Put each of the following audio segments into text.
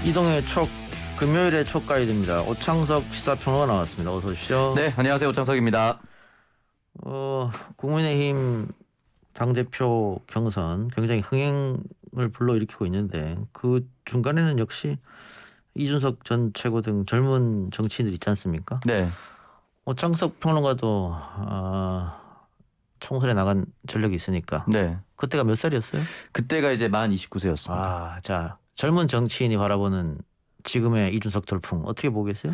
이동의 촉 금요일의 촉 가이드입니다. 오창석 시사평론가 나왔습니다. 어서 오십시오. 네, 안녕하세요. 오창석입니다. 국민의힘 당대표 경선 굉장히 흥행을 불러일으키고 있는데 그 중간에는 역시 이준석 전 최고 등 젊은 정치인들 있지 않습니까? 네. 오창석 평론가도 총선에 나간 전력이 있으니까 네. 그때가 몇 살이었어요? 그때가 이제 만 29세였습니다. 자, 젊은 정치인이 바라보는 지금의 이준석 돌풍 어떻게 보겠어요?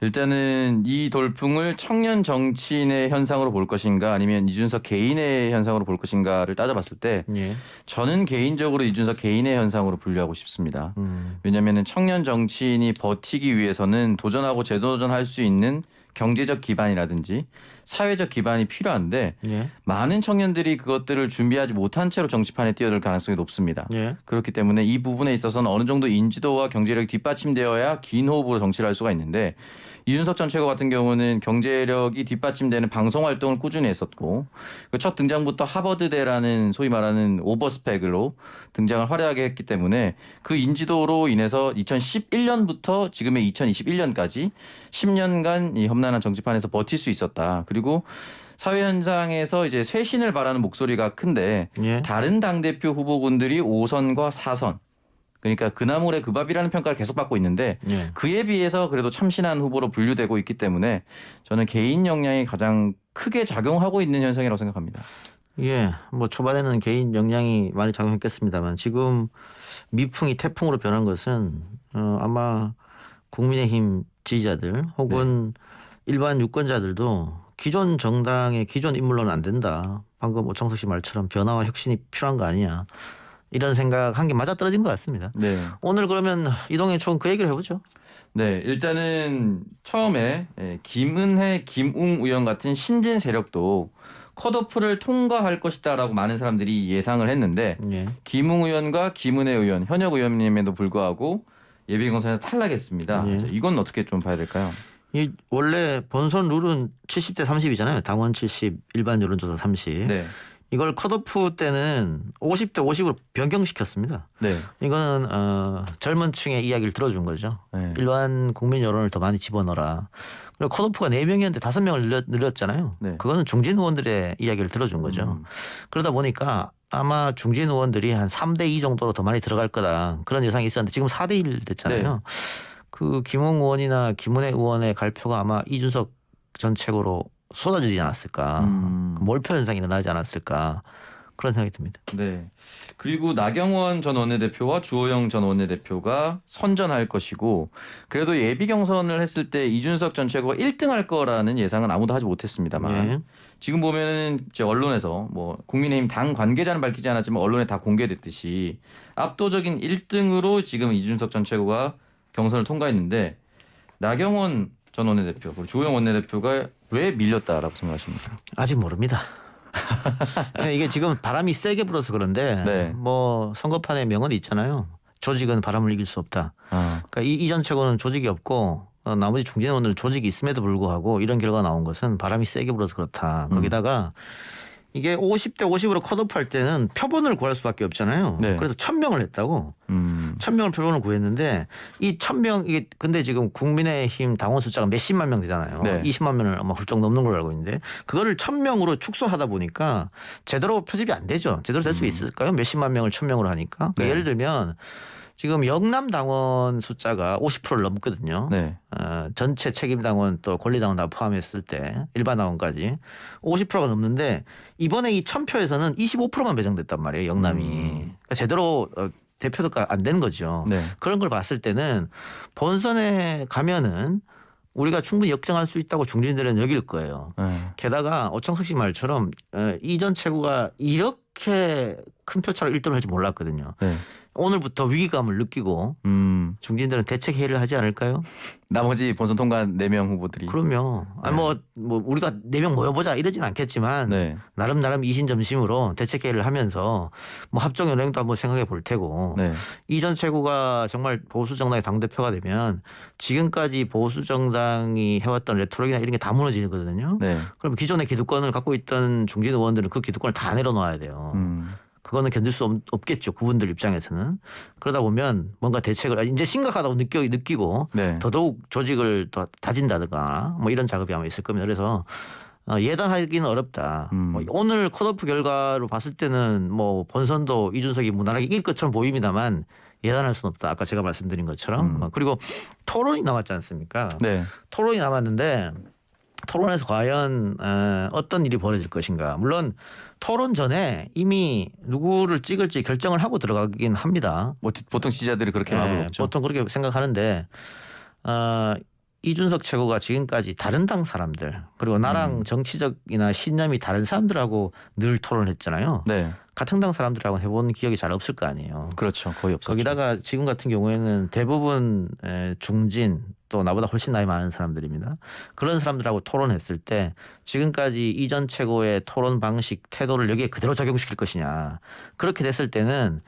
일단은 이 돌풍을 청년 정치인의 현상으로 볼 것인가 아니면 이준석 개인의 현상으로 볼 것인가를 따져봤을 때 예. 저는 개인적으로 이준석 개인의 현상으로 분류하고 싶습니다. 왜냐하면 청년 정치인이 버티기 위해서는 도전하고 재도전할 수 있는 경제적 기반이라든지 사회적 기반이 필요한데 예. 많은 청년들이 그것들을 준비하지 못한 채로 정치판에 뛰어들 가능성이 높습니다. 예. 그렇기 때문에 이 부분에 있어서는 어느 정도 인지도와 경제력이 뒷받침되어야 긴 호흡으로 정치를 할 수가 있는데 이준석 전 최고 같은 경우는 경제력이 뒷받침되는 방송 활동을 꾸준히 했었고 첫 등장부터 하버드대라는 소위 말하는 오버스펙으로 등장을 화려하게 했기 때문에 그 인지도로 인해서 2011년부터 지금의 2021년까지 10년간 이 험난한 정치판에서 버틸 수 있었다. 그리고 사회 현장에서 이제 쇄신을 바라는 목소리가 큰데 예. 다른 당대표 후보군들이 5선과 4선 그러니까 그나물의 그 밥이라는 평가를 계속 받고 있는데 예. 그에 비해서 그래도 참신한 후보로 분류되고 있기 때문에 저는 개인 역량이 가장 크게 작용하고 있는 현상이라고 생각합니다. 예, 뭐 초반에는 개인 역량이 많이 작용했겠습니다만 지금 미풍이 태풍으로 변한 것은 아마 국민의힘 지지자들 혹은 일반 유권자들도 기존 정당의 기존 인물로는 안 된다. 방금 오창석 씨 말처럼 변화와 혁신이 필요한 거 아니냐. 이런 생각 한 게 맞아떨어진 것 같습니다. 네. 오늘 그러면 이동의 총 그 얘기를 해보죠. 네, 일단은 처음에 김은혜, 김웅 의원 같은 신진 세력도 컷오프를 통과할 것이다라고 많은 사람들이 예상을 했는데 예. 김웅 의원과 김은혜 의원, 현역 의원님에도 불구하고 예비경선에서 탈락했습니다. 예. 이건 어떻게 좀 봐야 될까요? 이 원래 본선 룰은 70대 30이잖아요. 당원 70, 일반 여론조사 30. 네. 이걸 컷오프 때는 50대 50으로 변경시켰습니다. 네. 이거는 젊은 층의 이야기를 들어준 거죠. 네. 일반 국민 여론을 더 많이 집어넣어라. 그리고 컷오프가 4명이었는데 5명을 늘렸잖아요. 네. 그거는 중진 의원들의 이야기를 들어준 거죠. 그러다 보니까 아마 중진 의원들이 한 3대 2 정도로 더 많이 들어갈 거다. 그런 예상이 있었는데 지금 4대 1 됐잖아요. 네. 그 김웅 의원이나 김은혜 의원의 갈표가 아마 이준석 전 최고로 쏟아지지 않았을까. 몰표 현상이 일어나지 않았을까. 그런 생각이 듭니다. 네. 그리고 나경원 전 원내대표와 주호영 전 원내대표가 선전할 것이고 그래도 예비 경선을 했을 때 이준석 전 최고가 1등할 거라는 예상은 아무도 하지 못했습니다만 예. 지금 보면은 이제 언론에서 뭐 국민의힘 당 관계자는 밝히지 않았지만 언론에 다 공개됐듯이 압도적인 1등으로 지금 이준석 전 최고가 경선을 통과했는데 나경원 전 원내대표 그리고 주호영 원내대표가 왜 밀렸다라고 생각하십니까? 아직 모릅니다. 이게 지금 바람이 세게 불어서 그런데 네. 뭐 선거판에 명언이 있잖아요. 조직은 바람을 이길 수 없다. 그러니까 이전 최고는 조직이 없고 나머지 중진 의원들은 조직이 있음에도 불구하고 이런 결과가 나온 것은 바람이 세게 불어서 그렇다. 거기다가 이게 50대 50으로 컷오프할 때는 표본을 구할 수밖에 없잖아요. 네. 그래서 1000명을 했다고. 1000명을 표본을 구했는데 이 1000명 이게 근데 지금 국민의힘 당원 숫자가 몇십만 명 되잖아요. 네. 20만 명을 아마 훌쩍 넘는 걸로 알고 있는데 그거를 1000명으로 축소하다 보니까 제대로 표집이 안 되죠. 제대로 될 수 있을까요? 몇십만 명을 1000명으로 하니까. 네. 예를 들면 지금 영남 당원 숫자가 50%를 넘거든요. 네. 전체 책임 당원 또 권리 당원 다 포함했을 때 일반 당원까지 50%가 넘는데 이번에 이 1000표에서는 25%만 배정됐단 말이에요. 영남이. 그러니까 제대로 대표가 안 되는 거죠. 네. 그런 걸 봤을 때는 본선에 가면은 우리가 충분히 역정할 수 있다고 중진들은 여길 거예요. 게다가 오창석 씨 말처럼 이전 최고가 이렇게 큰 표차로 1등을 할 줄 몰랐거든요. 네. 오늘부터 위기감을 느끼고 중진들은 대책 회의를 하지 않을까요? 나머지 본선 통과한 4명 후보들이. 그럼요. 아니 뭐 우리가 4명 모여보자 이러진 않겠지만 네. 나름 이신점심으로 대책 회의를 하면서 뭐 합종 연행도 한번 생각해 볼 테고 네. 이전 최고가 정말 보수 정당의 당 대표가 되면 지금까지 보수 정당이 해왔던 레토릭이나 이런 게 다 무너지거든요. 네. 그럼 기존의 기득권을 갖고 있던 중진 의원들은 그 기득권을 다 내려놓아야 돼요. 그거는 견딜 수 없겠죠. 그분들 입장에서는. 그러다 보면 뭔가 대책을 이제 심각하다고 느끼고 네. 더더욱 조직을 더 다진다든가 뭐 이런 작업이 아마 있을 겁니다. 그래서 예단하기는 어렵다. 뭐 오늘 컷오프 결과로 봤을 때는 뭐 본선도 이준석이 무난하게 이길 것처럼 보입니다만 예단할 수는 없다. 아까 제가 말씀드린 것처럼. 그리고 토론이 남았지 않습니까? 네. 토론이 남았는데 토론에서 과연 어떤 일이 벌어질 것인가. 물론 토론 전에 이미 누구를 찍을지 결정을 하고 들어가긴 합니다. 뭐 보통 지지자들이 그렇게 마음을 먹죠. 보통 그렇게 생각하는데 이준석 최고가 지금까지 다른 당 사람들 그리고 나랑 정치적이나 신념이 다른 사람들하고 늘 토론했잖아요. 네. 같은 당 사람들하고 해본 기억이 잘 없을 거 아니에요. 그렇죠. 거의 없었죠. 거기다가 지금 같은 경우에는 대부분 중진 또 나보다 훨씬 나이 많은 사람들입니다. 그런 사람들하고 토론했을 때 지금까지 이전 최고의 토론 방식 태도를 여기에 그대로 적용시킬 것이냐. 그렇게 됐을 때는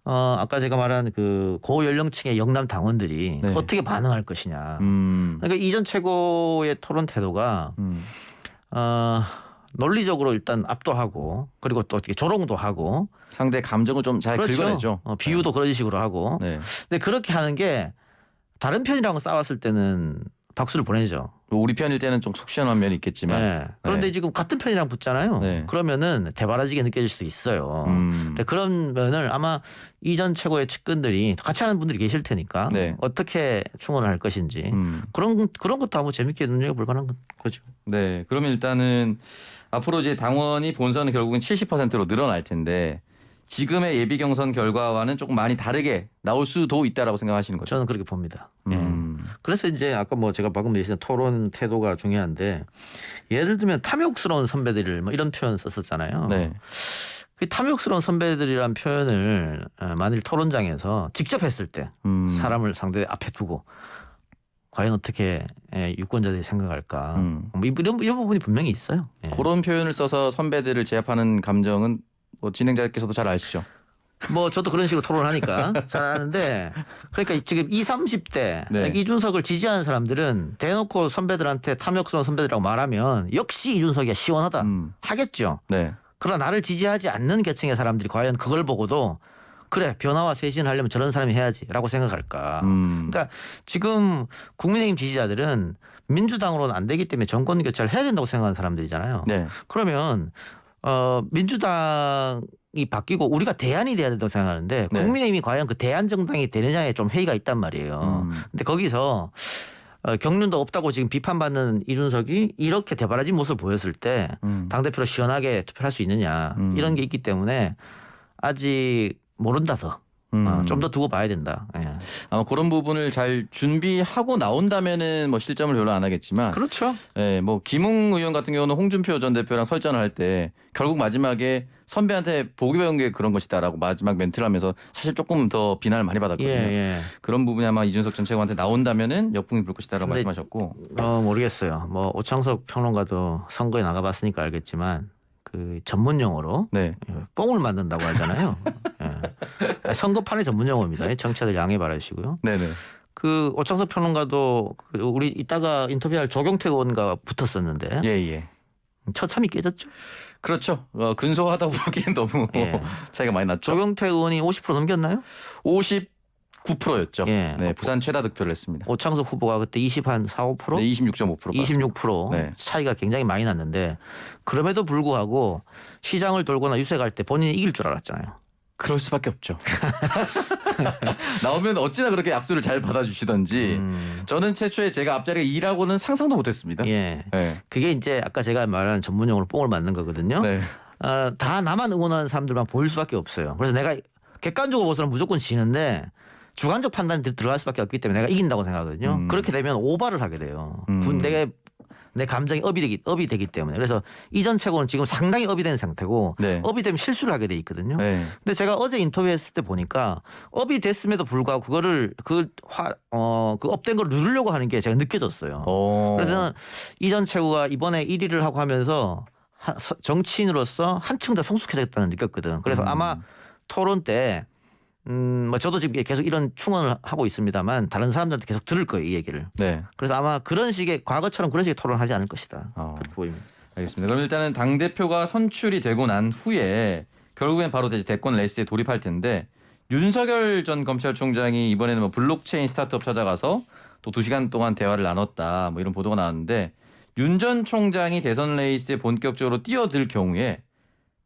아까 제가 말한 그 고연령층의 영남 당원들이 네. 어떻게 반응할 것이냐. 그러니까 이전 최고의 토론 태도가 논리적으로 일단 압도하고 그리고 또 어떻게 조롱도 하고 상대 감정을 좀 잘 그렇죠. 긁어내죠. 비유도 그런 식으로 하고. 네. 근데 그렇게 하는 게 다른 편이랑 싸웠을 때는 박수를 보내죠. 우리 편일 때는 좀 속 시원한 면이 있겠지만. 네. 그런데 네. 지금 같은 편이랑 붙잖아요. 네. 그러면은 대바라지게 느껴질 수도 있어요. 근데 그런 면을 아마 이전 최고의 측근들이 같이 하는 분들이 계실 테니까 네. 어떻게 충원을 할 것인지 그런 것도 한번 재밌게 눈여겨볼 만한 거죠. 네. 그러면 일단은 앞으로 이제 당원이 본선은 결국은 70%로 늘어날 텐데 지금의 예비 경선 결과와는 조금 많이 다르게 나올 수도 있다라고 생각하시는 거죠? 저는 그렇게 봅니다. 예. 그래서 이제 아까 뭐 제가 방금 얘기했던 토론 태도가 중요한데 예를 들면 탐욕스러운 선배들 뭐 이런 표현 썼었잖아요. 네. 그 탐욕스러운 선배들이란 표현을 만일 토론장에서 직접 했을 때 사람을 상대 앞에 두고 과연 어떻게 유권자들이 생각할까? 뭐 이런 부분이 분명히 있어요. 예. 그런 표현을 써서 선배들을 제압하는 감정은 뭐 진행자께서도 잘 아시죠? 뭐 저도 그런 식으로 토론을 하니까 잘 아는데 그러니까 지금 20, 30대 네. 이준석을 지지하는 사람들은 대놓고 선배들한테 탐욕스러운 선배들이라고 말하면 역시 이준석이야 시원하다 하겠죠. 네. 그러나 나를 지지하지 않는 계층의 사람들이 과연 그걸 보고도 그래 변화와 쇄신을 하려면 저런 사람이 해야지라고 생각할까. 그러니까 지금 국민의힘 지지자들은 민주당으로는 안 되기 때문에 정권 교체를 해야 된다고 생각하는 사람들이잖아요. 네. 그러면 민주당이 바뀌고 우리가 대안이 돼야 된다고 생각하는데 네. 국민의힘이 과연 그 대안 정당이 되느냐에 좀 회의가 있단 말이에요. 근데 거기서 경륜도 없다고 지금 비판받는 이준석이 이렇게 대바라진 모습을 보였을 때 당대표로 시원하게 투표할 수 있느냐 이런 게 있기 때문에 아직 모른다 더. 좀 더 두고 봐야 된다. 예. 아마 그런 부분을 잘 준비하고 나온다면은 뭐 실점을 별로 안 하겠지만, 그렇죠. 예, 뭐 김웅 의원 같은 경우는 홍준표 전 대표랑 설전을 할 때 결국 마지막에 선배한테 보기 배운 게 그런 것이다라고 마지막 멘트를 하면서 사실 조금 더 비난을 많이 받았거든요. 예. 그런 부분이 아마 이준석 전 최고한테 나온다면은 역풍이 불 것이다라고 근데 말씀하셨고, 모르겠어요. 뭐 오창석 평론가도 선거에 나가봤으니까 알겠지만 그 전문 용어로 네, 뽕을 맞는다고 하잖아요. 예. 선거판의 전문 용어입니다. 정치자들 양해 바라시고요. 네네, 그 오창석 평론가도 우리 이따가 인터뷰할 조경태 의원과 붙었었는데 예. 처참히 깨졌죠. 그렇죠. 근소하다고 보기엔 너무 예. 차이가 많이 났죠. 조경태 의원이 50% 넘겼나요? 59%였죠. 예. 네, 부산 최다 득표를 했습니다. 오창석 후보가 그때 20한 4, 5%? 네, 26.5%. 26% 네. 차이가 굉장히 많이 났는데 그럼에도 불구하고 시장을 돌거나 유세 갈 때 본인이 이길 줄 알았잖아요. 그럴 수밖에 없죠. 나오면 어찌나 그렇게 약수를 잘 받아주시던지 저는 최초에 제가 앞자리가 2라고는 상상도 못했습니다. 예. 네. 그게 이제 아까 제가 말한 전문 용어로 뽕을 맞는 거거든요. 네. 다 나만 응원하는 사람들만 보일 수밖에 없어요. 그래서 내가 객관적으로 보서는 무조건 지는데 주관적 판단이 들어갈 수밖에 없기 때문에 내가 이긴다고 생각하거든요. 그렇게 되면 오바를 하게 돼요. 내 감정이 업이 되기 때문에. 그래서 이전 최고는 지금 상당히 업이 된 상태고 네. 업이 되면 실수를 하게 돼 있거든요. 네. 근데 제가 어제 인터뷰했을 때 보니까 업이 됐음에도 불구하고 그거를 그 업된 걸 누르려고 하는 게 제가 느껴졌어요. 그래서 이전 최고가 이번에 1위를 하고 하면서 정치인으로서 한층 더 성숙해졌다는 느꼈거든. 그래서 아마 토론 때 뭐 저도 지금 계속 이런 충원을 하고 있습니다만 다른 사람들한테 계속 들을 거예요, 이 얘기를. 네. 그래서 아마 그런 식의 과거처럼 그런 식의 토론을 하지 않을 것이다. 그렇게 보입니다. 알겠습니다. 그럼 일단은 당 대표가 선출이 되고 난 후에 결국엔 바로 이제 대권 레이스에 돌입할 텐데 윤석열 전 검찰총장이 이번에는 뭐 블록체인 스타트업 찾아가서 또 2시간 동안 대화를 나눴다 뭐 이런 보도가 나왔는데 윤 전 총장이 대선 레이스에 본격적으로 뛰어들 경우에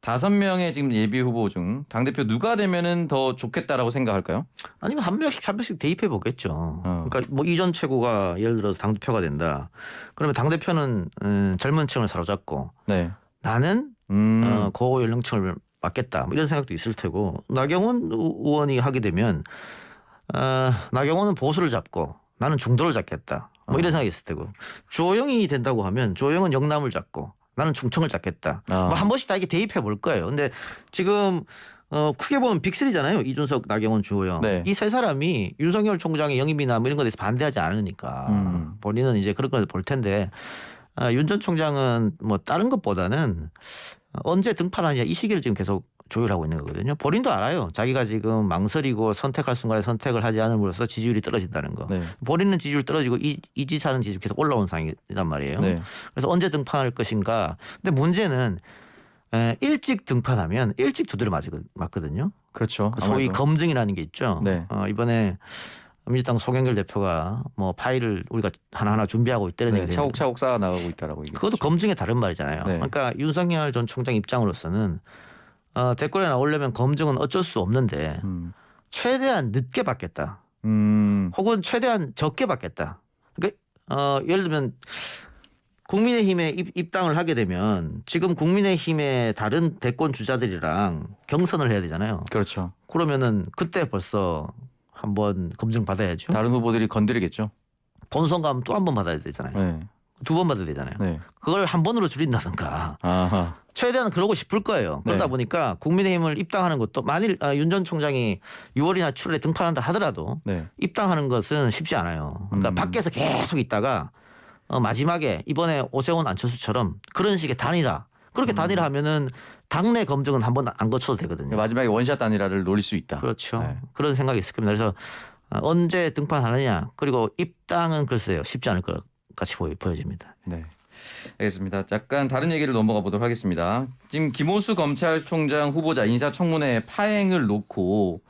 5명의 지금 예비 후보 중 당대표 누가 되면은 더 좋겠다라고 생각할까요? 아니면 한 명씩 한 명씩 대입해 보겠죠. 그러니까 뭐 이전 최고가 예를 들어서 당 대표가 된다. 그러면 당 대표는 젊은 층을 사로잡고 네. 나는 고연령층을 맡겠다. 뭐 이런 생각도 있을 테고 나경원 의원이 하게 되면 나경원은 보수를 잡고 나는 중도를 잡겠다. 뭐 이런 생각이 있을 테고 주호영이 된다고 하면 주호영은 영남을 잡고 나는 충청을 잡겠다. 뭐 한 번씩 다 이게 대입해 볼 거예요. 근데 지금 크게 보면 빅3잖아요. 이준석, 나경원, 주호영. 네. 이 세 사람이 윤석열 총장의 영입이나 뭐 이런 것에 대해서 반대하지 않으니까 본인은 이제 그런 걸 볼 텐데 윤 전 총장은 뭐 다른 것보다는 언제 등판하냐 이 시기를 지금 계속 조율하고 있는 거거든요. 본인도 알아요. 자기가 지금 망설이고 선택할 순간에 선택을 하지 않음으로써 지지율이 떨어진다는 거. 네. 본인은 본인은 지지율 떨어지고 이 지사는 지지율 계속 올라온 상황이란 말이에요. 네. 그래서 언제 등판할 것인가. 근데 문제는 일찍 등판하면 일찍 두드려 맞거든요. 그렇죠. 소위 아무래도. 검증이라는 게 있죠. 네. 이번에 민주당 송영길 대표가 뭐 파일을 우리가 하나하나 준비하고 있다는 네, 얘기 차곡차곡 쌓아 나가고 있다라고 얘기했죠. 그것도 검증의 다른 말이잖아요. 네. 그러니까 윤석열 전 총장 입장으로서는 대권에 나오려면 검증은 어쩔 수 없는데 최대한 늦게 받겠다. 혹은 최대한 적게 받겠다. 그러니까 예를 들면 국민의힘에 입당을 하게 되면 지금 국민의힘의 다른 대권 주자들이랑 경선을 해야 되잖아요. 그렇죠. 그러면은 그때 벌써 한번 검증 받아야죠. 다른 후보들이 건드리겠죠. 본선 가면 또 한 번 받아야 되잖아요. 네. 2번 받아야 되잖아요. 네. 그걸 한 번으로 줄인다든가. 아하. 최대한 그러고 싶을 거예요. 그러다 네. 보니까 국민의힘을 입당하는 것도 만일 윤 전 총장이 6월이나 7월에 등판한다 하더라도 네. 입당하는 것은 쉽지 않아요. 그러니까 밖에서 계속 있다가 마지막에 이번에 오세훈 안철수처럼 그런 식의 단일화. 그렇게 단일화하면은 당내 검증은 한 번 안 거쳐도 되거든요. 마지막에 원샷 단일화를 노릴 수 있다. 그렇죠. 네. 그런 생각이 있을 겁니다. 그래서 언제 등판하느냐 그리고 입당은 글쎄요 쉽지 않을 것 같이 보여집니다. 네. 알겠습니다. 약간 다른 얘기를 넘어가 보도록 하겠습니다. 지금 김호수 검찰총장 후보자 인사청문회 파행을 놓고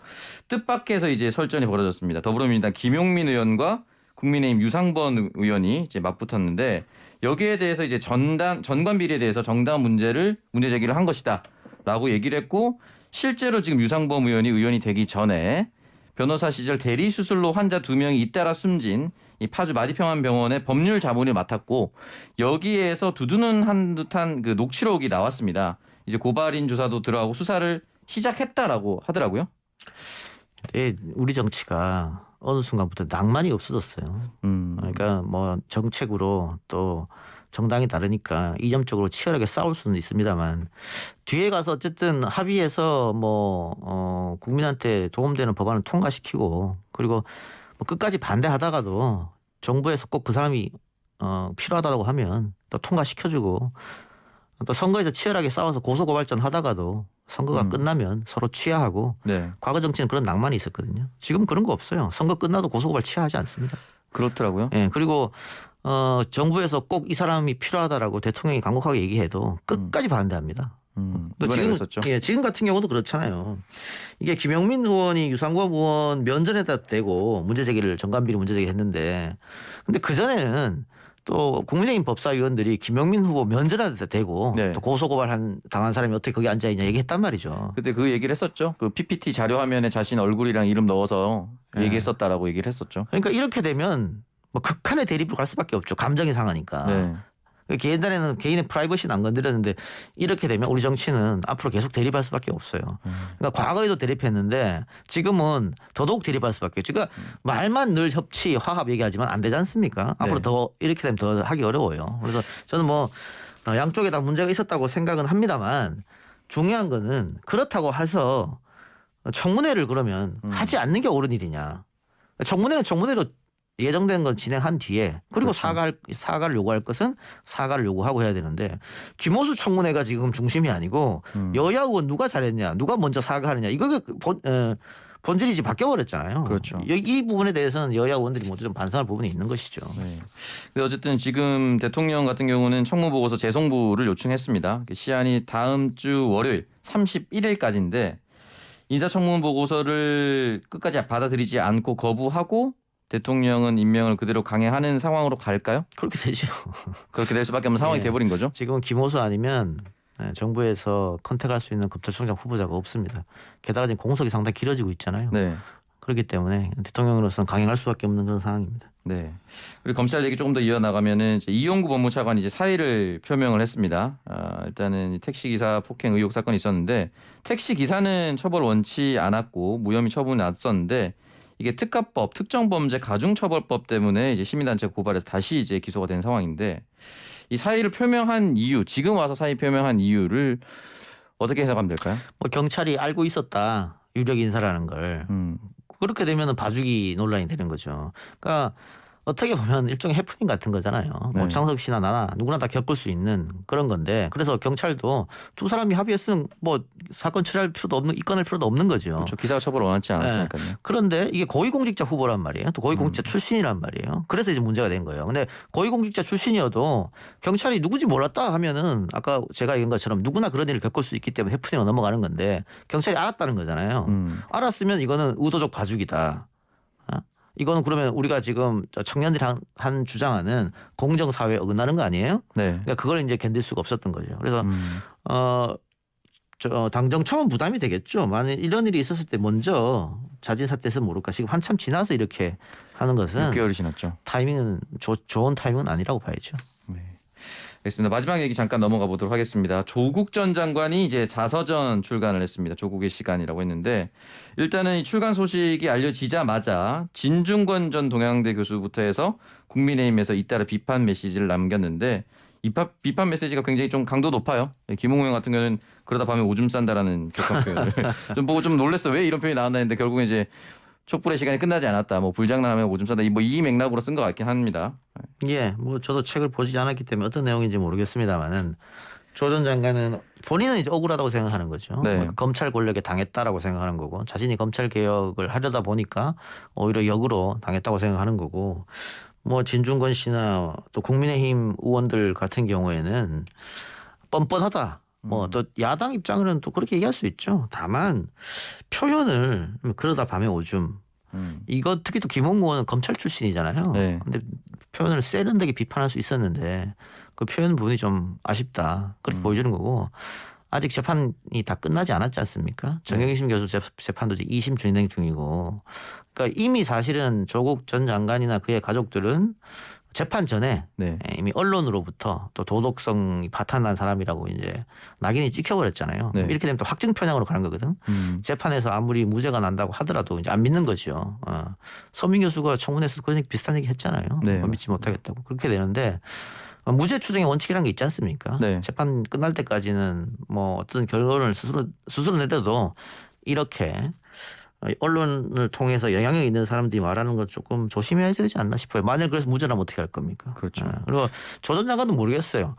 뜻밖에서 이제 설전이 벌어졌습니다. 더불어민주당 김용민 의원과 국민의힘 유상번 의원이 이제 맞붙었는데 여기에 대해서 이제 전관 비리에 대해서 정당 문제 제기를 한 것이다라고 얘기를 했고 실제로 지금 유상범 의원이 되기 전에 변호사 시절 대리 수술로 환자 2명이 잇따라 숨진 이 파주 마디평안병원의 법률 자문을 맡았고 여기에서 두두는 한 듯한 그 녹취록이 나왔습니다. 이제 고발인 조사도 들어가고 수사를 시작했다라고 하더라고요. 우리 정치가 어느 순간부터 낭만이 없어졌어요. 그러니까 뭐 정책으로 또 정당이 다르니까 이념적으로 치열하게 싸울 수는 있습니다만 뒤에 가서 어쨌든 합의해서 뭐 국민한테 도움되는 법안을 통과시키고 그리고 뭐 끝까지 반대하다가도 정부에서 꼭 그 사람이 필요하다고 하면 또 통과시켜주고 또 선거에서 치열하게 싸워서 고소고발전 하다가도 선거가 끝나면 서로 취하하고 네. 과거 정치는 그런 낭만이 있었거든요. 지금 그런 거 없어요. 선거 끝나도 고소고발 취하하지 않습니다. 그렇더라고요. 예, 그리고 정부에서 꼭 이 사람이 필요하다라고 대통령이 강력하게 얘기해도 끝까지 반대합니다. 또 이번에 그랬었죠. 지금 같은 경우도 그렇잖아요. 이게 김용민 의원이 유상범 의원 면전에다 대고 전관비리 문제 제기를 했는데 근데 그전에는 또 국민의힘 법사위원들이 김용민 후보 면전에다 대고 네. 또 고소고발 당한 사람이 어떻게 거기 앉아있냐 얘기했단 말이죠. 그때 그 얘기를 했었죠. 그 PPT 자료 화면에 자신 얼굴이랑 이름 넣어서 네. 얘기했었다라고 얘기를 했었죠. 그러니까 이렇게 되면 뭐 극한의 대립으로 갈 수밖에 없죠. 감정이 상하니까. 네. 옛날에는 개인의 프라이버시는 안 건드렸는데 이렇게 되면 우리 정치는 앞으로 계속 대립할 수밖에 없어요. 그러니까 과거에도 대립했는데 지금은 더더욱 대립할 수밖에 없죠. 그러니까 말만 늘 협치, 화합 얘기하지만 안 되지 않습니까? 앞으로 더 이렇게 되면 더 하기 어려워요. 그래서 저는 뭐 양쪽에 다 문제가 있었다고 생각은 합니다만 중요한 거는 그렇다고 해서 청문회를 그러면 하지 않는 게 옳은 일이냐. 청문회는 청문회로 예정된 건 진행한 뒤에 그리고 그렇죠. 사과를 요구할 것은 사과를 요구하고 해야 되는데 김호수 청문회가 지금 중심이 아니고 여야 의원 누가 잘했냐 누가 먼저 사과하느냐 이거 본질이 지금 바뀌어버렸잖아요. 그렇죠. 이 부분에 대해서는 여야 의원들이 모두 좀 반성할 부분이 있는 것이죠. 네. 근데 어쨌든 지금 대통령 같은 경우는 청무 보고서 재송부를 요청했습니다. 시한이 다음 주 월요일 31일까지인데 인사청문 보고서를 끝까지 받아들이지 않고 거부하고 대통령은 임명을 그대로 강행하는 상황으로 갈까요? 그렇게 되죠. 그렇게 될 수밖에 없는 상황이 예. 돼버린 거죠. 지금은 김호수 아니면 정부에서 컨택할 수 있는 검찰총장 후보자가 없습니다. 게다가 지금 공석이 상당히 길어지고 있잖아요. 네. 그렇기 때문에 대통령으로서는 강행할 수밖에 없는 그런 상황입니다. 네. 그리고 검찰 얘기 조금 더 이어나가면은 이제 이용구 법무차관이 이제 사의를 표명을 했습니다. 일단은 이 택시기사 폭행 의혹 사건이 있었는데 택시기사는 처벌 원치 않았고 무혐의 처분이 났었는데 이게 특가법, 특정범죄 가중처벌법 때문에 이제 시민단체 고발해서 다시 이제 기소가 된 상황인데 이 사의를 표명한 이유, 지금 와서 사의 표명한 이유를 어떻게 해석하면 될까요? 뭐 경찰이 알고 있었다 유력 인사라는 걸 그렇게 되면은 봐주기 논란이 되는 거죠. 그러니까 어떻게 보면 일종의 해프닝 같은 거잖아요. 네. 뭐 창석 씨나 나나 누구나 다 겪을 수 있는 그런 건데 그래서 경찰도 두 사람이 합의했으면 뭐 사건 처리할 필요도 없는 입건할 필요도 없는 거죠. 그렇죠. 기사가 처벌 원하지 않았으니까요. 그런데 이게 고위공직자 후보란 말이에요. 또 고위공직자 출신이란 말이에요. 그래서 이제 문제가 된 거예요. 근데 고위공직자 출신이어도 경찰이 누구지 몰랐다 하면은 아까 제가 얘기한 것처럼 누구나 그런 일을 겪을 수 있기 때문에 해프닝으로 넘어가는 건데 경찰이 알았다는 거잖아요. 알았으면 이거는 의도적 봐주기다. 이거는 그러면 우리가 지금 청년들이 한 주장하는 공정사회에 어긋나는 거 아니에요? 네. 그러니까 그걸 이제 견딜 수가 없었던 거죠. 그래서 당정청은 부담이 되겠죠. 만약 이런 일이 있었을 때 먼저 자진 사퇴해서 모를까. 지금 한참 지나서 이렇게 하는 것은 6개월이 지났죠. 타이밍은 좋은 타이밍은 아니라고 봐야죠. 네. 알겠습니다. 마지막 얘기 잠깐 넘어가 보도록 하겠습니다. 조국 전 장관이 이제 자서전 출간을 했습니다. 조국의 시간이라고 했는데 일단은 이 출간 소식이 알려지자마자 진중권 전 동양대 교수부터 해서 국민의힘에서 잇따라 비판 메시지를 남겼는데 이 비판 메시지가 굉장히 좀 강도 높아요. 김웅 의원 같은 경우는 그러다 밤에 오줌 싼다라는 격한 표현을 좀 보고 좀 놀랐어요. 왜 이런 표현이 나왔나 했는데 결국은 이제 촛불의 시간이 끝나지 않았다. 뭐 불장난하면 오줌 싸다. 뭐 이 맥락으로 쓴 것 같긴 합니다. 예, 뭐 저도 책을 보지 않았기 때문에 어떤 내용인지 모르겠습니다만은 조 전 장관은 본인은 이제 억울하다고 생각하는 거죠. 네. 검찰 권력에 당했다라고 생각하는 거고 자신이 검찰 개혁을 하려다 보니까 오히려 역으로 당했다고 생각하는 거고 뭐 진중권 씨나 또 국민의힘 의원들 같은 경우에는 뻔뻔하다. 뭐 또 야당 입장으로는 또 그렇게 얘기할 수 있죠. 다만 표현을 그러다 밤에 오줌 이거 특히 또 김홍 의원은 검찰 출신이잖아요. 네. 근데 표현을 세련되게 비판할 수 있었는데 그 표현 부분이 좀 아쉽다. 그렇게 보여주는 거고 아직 재판이 다 끝나지 않았지 않습니까? 정영심 교수 재판도 이제 2심 진행 중이고 그러니까 이미 사실은 조국 전 장관이나 그의 가족들은 재판 전에 네. 이미 언론으로부터 또 도덕성이 바탕난 사람이라고 이제 낙인이 찍혀버렸잖아요. 네. 이렇게 되면 또 확증 편향으로 가는 거거든. 재판에서 아무리 무죄가 난다고 하더라도 이제 안 믿는 거죠. 서민 교수가 청문회에서 그런 비슷한 얘기 했잖아요. 네. 믿지 못하겠다고. 그렇게 되는데 무죄 추정의 원칙이라는 게 있지 않습니까? 네. 재판 끝날 때까지는 뭐 어떤 결론을 스스로 내려도 이렇게 언론을 통해서 영향력 있는 사람들이 말하는 건 조금 조심해야 되지 않나 싶어요. 만약 그래서 무죄라면 어떻게 할 겁니까? 그렇죠. 그리고 조 전 장관도 모르겠어요.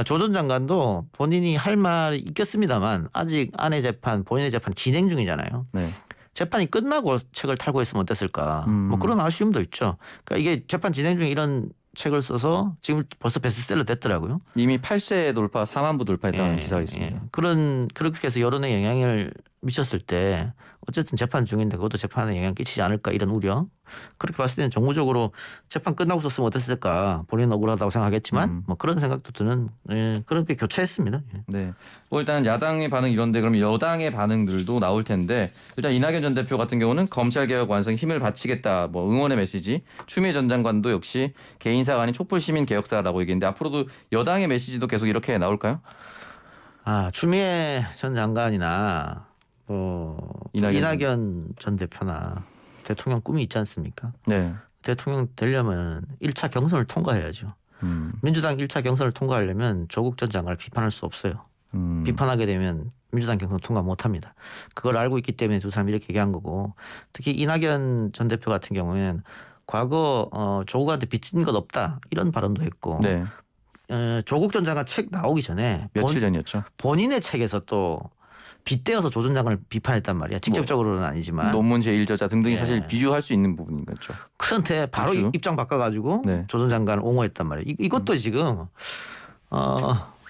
조 전 장관도 본인이 할 말이 있겠습니다만 아직 아내 재판, 본인의 재판 진행 중이잖아요. 네. 재판이 끝나고 책을 탈고 했으면 어땠을까? 뭐 그런 아쉬움도 있죠. 그러니까 이게 재판 진행 중에 이런 책을 써서 지금 벌써 베스트셀러 됐더라고요. 이미 8세 돌파, 4만 부 돌파했다는 기사가 있습니다. 그렇게 해서 여론에 영향을 미쳤을 때 어쨌든 재판 중인데 그것도 재판에 영향을 끼치지 않을까 이런 우려. 그렇게 봤을 때는 정무적으로 재판 끝나고 썼으면 어땠을까. 본인은 억울하다고 생각하겠지만 뭐 그런 생각도 드는 그런 게 교차했습니다. 네. 뭐 일단 야당의 반응 이런데 그럼 여당의 반응들도 나올 텐데 일단 이낙연 전 대표 같은 경우는 검찰 개혁 완성에 힘을 바치겠다. 뭐 응원의 메시지. 추미애 전 장관도 역시 개인사가 아닌 촛불 시민 개혁사라고 얘기했는데 앞으로도 여당의 메시지도 계속 이렇게 나올까요? 추미애 전 장관이나 이낙연 전 대표나 대통령 꿈이 있지 않습니까? 네. 대통령 되려면 1차 경선을 통과해야죠. 민주당 1차 경선을 통과하려면 조국 전 장관을 비판할 수 없어요. 비판하게 되면 민주당 경선 통과 못합니다. 그걸 알고 있기 때문에 두 사람이 이렇게 얘기한 거고 특히 이낙연 전 대표 같은 경우에는 과거 조국한테 빚진 것 없다 이런 발언도 했고 네. 조국 전 장관 책 나오기 전에 며칠 전이었죠. 본인의 책에서 또 빗대어서 조 전 장관을 비판했단 말이야. 직접적으로는 아니지만. 논문 제1저자 등등이 예. 사실 비유할 수 있는 부분인 거죠. 그런데 바로 그렇죠. 입장 바꿔가지고 네. 조 전 장관을 옹호했단 말이야. 이것도 지금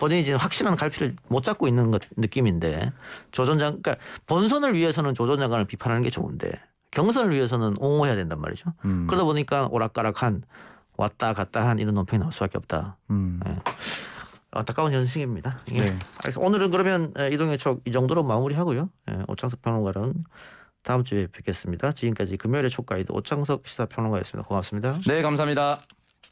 본인이 지금 확실한 갈피를 못 잡고 있는 느낌인데 조 전 장, 그러니까 본선을 위해서는 조 전 장관을 비판하는 게 좋은데 경선을 위해서는 옹호해야 된단 말이죠. 그러다 보니까 오락가락한 왔다 갔다 한 이런 논평이 나올 수밖에 없다. 예. 안타까운 현실입니다. 예. 네. 그래서 오늘은 그러면 이동의 촉 이 정도로 마무리하고요. 오창석 평론가는 다음 주에 뵙겠습니다. 지금까지 금요일의 촉 가이드 오창석 시사평론가였습니다. 고맙습니다. 네, 감사합니다.